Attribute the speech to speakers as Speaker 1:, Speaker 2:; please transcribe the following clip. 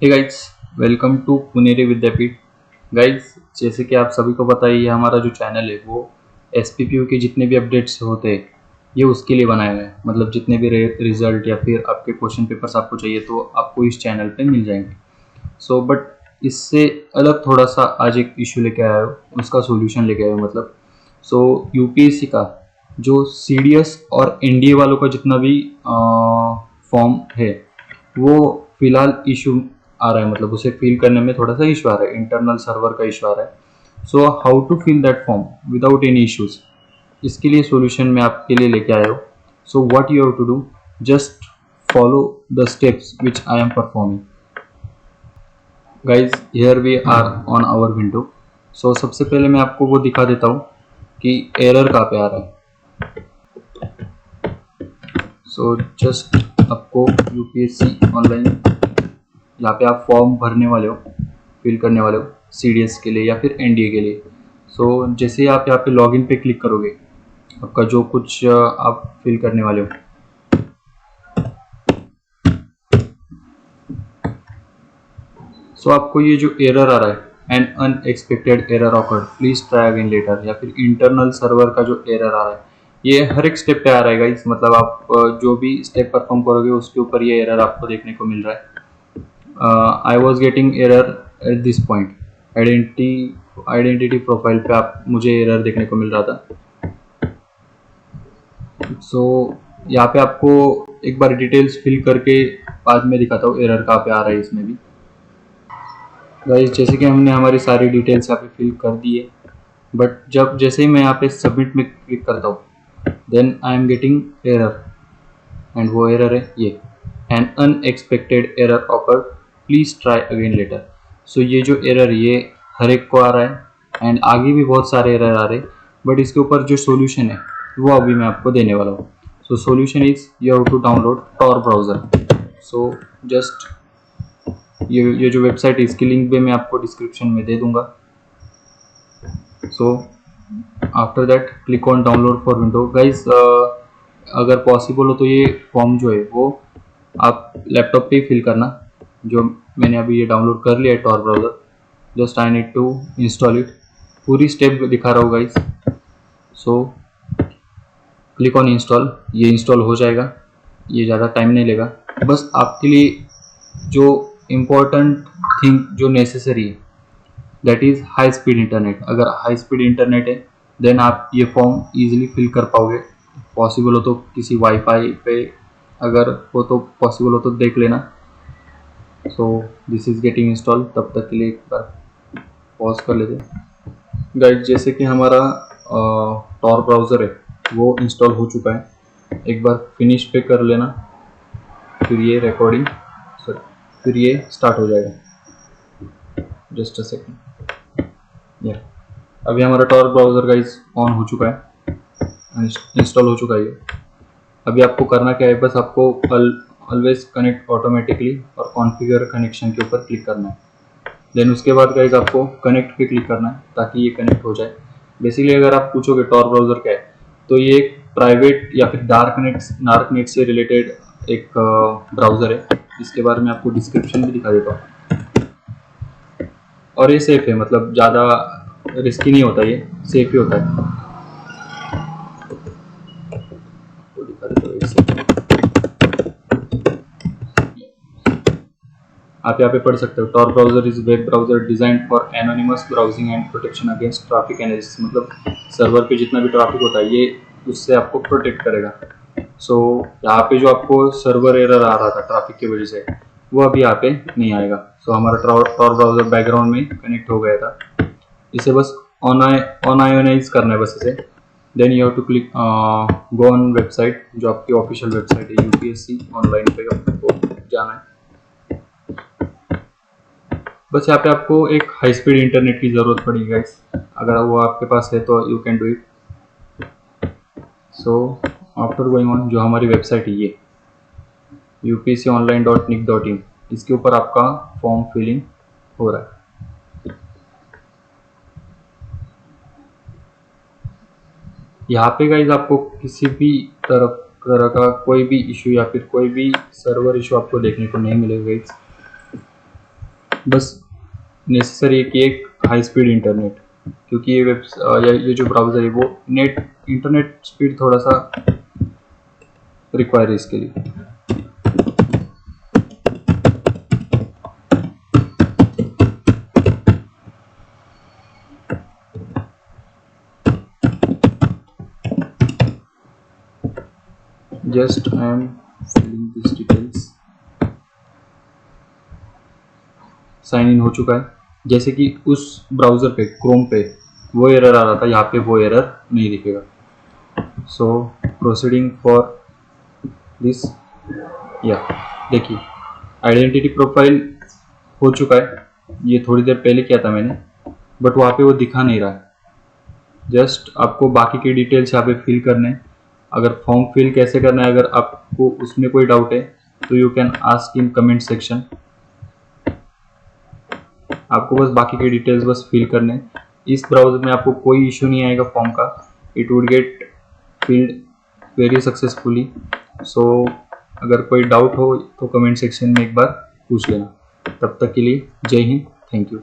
Speaker 1: Hey guys, welcome to Puneri Vidyapeeth. Guys, जैसे कि आप सभी को पता है, ये हमारा जो चैनल है वो एसपीपीयू के जितने भी अपडेट्स होते हैं ये उसके लिए बनाया गया है। मतलब जितने भी रिजल्ट या फिर आपके क्वेश्चन पेपर्स आपको चाहिए तो आपको इस चैनल पे मिल जाएंगे। बट इससे अलग थोड़ा सा आज एक इशू लेके आया हो, उसका सोल्यूशन लेके आया हो। मतलब यूपीएससी का जो सीडीएस और एनडीए वालों का जितना भी फॉर्म है वो फिलहाल इशू आ रहा है। मतलब उसे फिल करने में थोड़ा सा इशू आ रहा है, इंटरनल सर्वर का इशू आ रहा है। So how to fill that form without any issues, इसके लिए सॉल्यूशन मैं आपके लिए लेके आया हूँ। So what you have to do, just follow the steps which I am performing. Guys, here we are on our window. So सबसे पहले मैं आपको वो दिखा देता हूँ कि एरर कहाँ पे आ रहा है। सो जस्ट आपको यूपीएससी ऑनलाइन, यहाँ पे आप फॉर्म भरने वाले हो, फिल करने वाले हो सीडीएस के लिए या फिर एनडीए के लिए। जैसे ही आप यहाँ पे लॉगिन पे क्लिक करोगे, आपका जो कुछ आप फिल करने वाले हो, आपको ये जो एरर आ रहा है, N unexpected error occurred, please try again letter, या फिर इंटरनल सर्वर का जो एरर आ रहा है, ये हर एक स्टेप पे आ रहा है गाइस। मतलब आप जो भी स्टेप परफॉर्म करोगे उसके ऊपर ये एरर आपको देखने को मिल रहा है। I was getting error at this point, identity profile पे आप मुझे एरर देखने को मिल रहा था। यहाँ पे आपको एक बार डिटेल्स फिल करके बाद में दिखाता हूँ एरर कहाँ पे आ रहा है इसमें भी। गाइस, जैसे कि हमने हमारी सारी डिटेल्स यहाँ पे फिल कर दी है, बट जैसे ही मैं यहाँ पे सबमिट में क्लिक करता हूँ, then I am getting error, and वो एरर है ये, an unexpected error occurred, please try again later. ये जो एरर ये हर एक को आ रहा है, एंड आगे भी बहुत सारे एरर आ रहे हैं, बट इसके ऊपर जो सॉल्यूशन है वो अभी मैं आपको देने वाला हूँ। Solution is you have to download Tor browser. Just ये जो वेबसाइट है इसकी लिंक भी मैं आपको डिस्क्रिप्शन में दे दूंगा। After that click on download for window. Guys, अगर पॉसिबल हो तो ये फॉर्म जो है वो आप लैपटॉप पे ही फिल करना। जो मैंने अभी ये डाउनलोड कर लिया है Tor browser, just I need to install it. पूरी स्टेप दिखा रहा हूँ गाइस। क्लिक ऑन इंस्टॉल, ये इंस्टॉल हो जाएगा, ये ज़्यादा टाइम नहीं लेगा। बस आपके लिए जो इम्पोर्टेंट थिंग जो नेसेसरी है that is high speed internet. अगर हाई स्पीड इंटरनेट है देन आप ये फॉर्म इजीली फिल कर पाओगे। पॉसिबल हो तो किसी वाईफाई पे अगर हो तो पॉसिबल हो तो देख लेना। दिस इज़ गेटिंग इंस्टॉल, तब तक के लिए एक बार पॉज कर लेते हैं। गाइड, जैसे कि हमारा टॉर ब्राउज़र है वो इंस्टॉल हो चुका है, एक बार फिनिश पे कर लेना, फिर ये रिकॉर्डिंग फिर ये स्टार्ट हो जाएगा। Just a second. या अभी हमारा टॉर ब्राउज़र गाइज ऑन हो चुका है, इंस्टॉल हो चुका है ये। अभी आपको करना क्या है, बस आपको ऑलवेज कनेक्ट ऑटोमेटिकली और कॉन्फ़िगर कनेक्शन के ऊपर क्लिक करना है। देन उसके बाद गाइज आपको कनेक्ट पे क्लिक करना है ताकि ये कनेक्ट हो जाए। बेसिकली अगर आप पूछोगे टॉर ब्राउज़र क्या है, तो ये एक प्राइवेट या फिर डार्क नेट से रिलेटेड एक ब्राउज़र है। इसके बारे में आपको डिस्क्रिप्शन भी दिखा देता हूँ। और ये सेफ है, मतलब ज़्यादा रिस्की नहीं होता, ये सेफ ही होता है। आप यहाँ पे पढ़ सकते हो, Tor browser is web browser designed for anonymous browsing and protection against traffic analysis. मतलब सर्वर पे जितना भी ट्रैफिक होता है ये उससे आपको प्रोटेक्ट करेगा। यहाँ पे जो आपको सर्वर एरर आ रहा था ट्रैफिक की वजह से, वो अभी यहाँ पे नहीं आएगा। हमारा टॉर ब्राउज़र बैकग्राउंड में कनेक्ट हो गया था। इसे बस ऑन आयोनाइज करना है बस इसे। Then you have to click go on website, जो आपकी ऑफिशियल वेबसाइट है यूपीएससी ऑनलाइन पे आपको जाना है। बस यहाँ पे आपको एक हाई स्पीड इंटरनेट की ज़रूरत पड़ेगी गाइस, अगर वो आपके पास है तो you can do it. After going on, जो हमारी वेबसाइट है ये upsconline.nic.in, इसके ऊपर आपका फॉर्म फिलिंग हो रहा है। यहाँ पे गाइज आपको किसी भी तरह का कोई भी इशू या फिर कोई भी सर्वर इशू आपको देखने को नहीं मिलेगा गाइज। बस नेसेसरी है कि एक हाई स्पीड इंटरनेट, क्योंकि ये जो ब्राउज़र है वो इंटरनेट स्पीड थोड़ा सा रिक्वायर है इसके लिए। Just I am filling this details. Sign in हो चुका है। जैसे कि उस ब्राउज़र पे क्रोम पे वो एरर आ रहा था, यहाँ पे वो एरर नहीं दिखेगा। सो प्रोसीडिंग फॉर दिस, या देखिए आइडेंटिटी प्रोफाइल हो चुका है। ये थोड़ी देर पहले किया था मैंने, बट वहाँ पे वो दिखा नहीं रहा है। जस्ट आपको बाकी की डिटेल्स यहाँ पे फिल करने हैं। अगर फॉर्म फिल कैसे करना है, अगर आपको उसमें कोई डाउट है तो you can ask in comment section. आपको बस बाकी के डिटेल्स बस फिल करने हैं। इस ब्राउज़र में आपको कोई इशू नहीं आएगा फॉर्म का। It would get filled very successfully. So अगर कोई डाउट हो तो कमेंट सेक्शन में एक बार पूछ लेना। तब तक के लिए जय हिंद, थैंक यू।